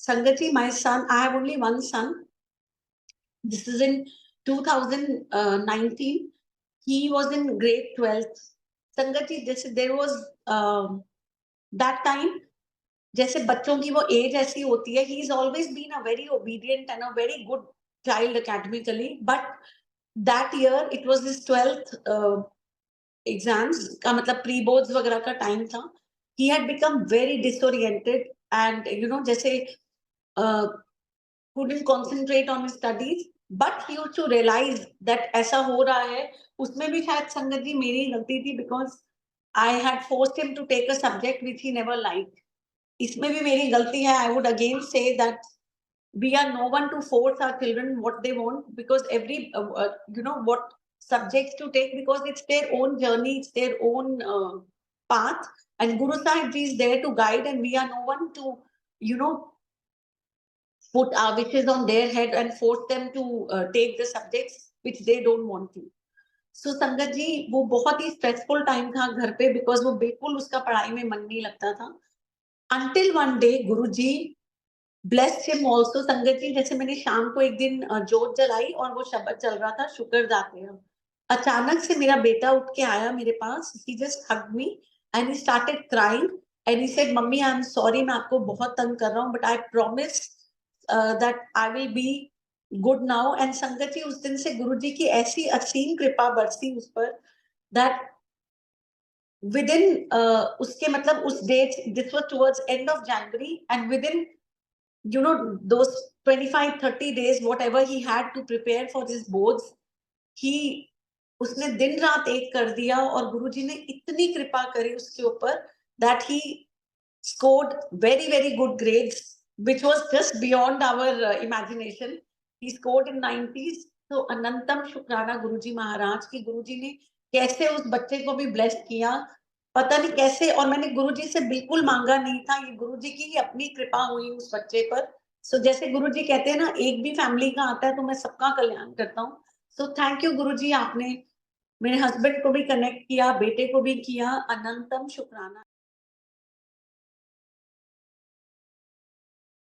Sangati, my son, I have only one son. This is in 2019. He was in grade 12th. Sangati, there was that time, जैसे बच्चों की वो as ऐसी होती है, he is always been a very obedient and a very good child academically, but that year it was his 12th exams का, मतलब pre boards वगैरह का टाइम था. He had become very disoriented and जैसे couldn't concentrate on his studies, but he used to realize that ऐसा हो रहा है. उसमें भी शायद संगत जी मेरी गलती थी, because I had forced him to take a subject which he never liked. इसमें भी मेरी गलती है. I would again say that we are no one to force our children what they want, because every what subjects to take, because it's their own journey, it's their own path, and Guru Sahib Ji is there to guide, and we are no one to you know put our wishes on their head and force them to take the subjects which they don't want to. So संगत जी, वो बहुत ही stressful time था घर पे, because वो बिल्कुल उसका पढ़ाई में मन नहीं लगता था. Until one day Guruji blessed him also. संगत जी, जैसे मैंने शाम को एक दिन जोत जलाई और वो शब्द चल रहा था, शुक्र जाते हैं. अचानक से मेरा बेटा उठ के आया मेरे पास. He just hugged me and he started crying and he said, "mummy, I am sorry, मैं आपको बहुत तंग कर रहा हूँ, but I promise that I will be good now." And संगत जी, उस दिन से गुरुजी की ऐसी असीम कृपा बरसी उस पर, that within उसके मतलब उस date, this was towards end of January, and within those 25-30 days, whatever he had to prepare for his boards, he उसने दिन रात एक कर दिया. और गुरुजी ने इतनी कृपा करी उसके ऊपर, that he scored very very good grades, which was just beyond our imagination. He scored in 90s. तो अनंतम शुक्राना गुरुजी महाराज की. गुरुजी ने कैसे उस बच्चे को भी ब्लेस किया, पता नहीं कैसे. और मैंने गुरुजी से बिल्कुल मांगा नहीं था, ये गुरुजी की ही अपनी कृपा हुई उस बच्चे पर. सो जैसे गुरुजी कहते हैं ना, एक भी फैमिली का आता है तो मैं सबका कल्याण करता हूँ. सो थैंक यू गुरुजी, आपने मेरे हस्बैंड को भी कनेक्ट किया, बेटे को भी किया. अनंतम शुक्राना.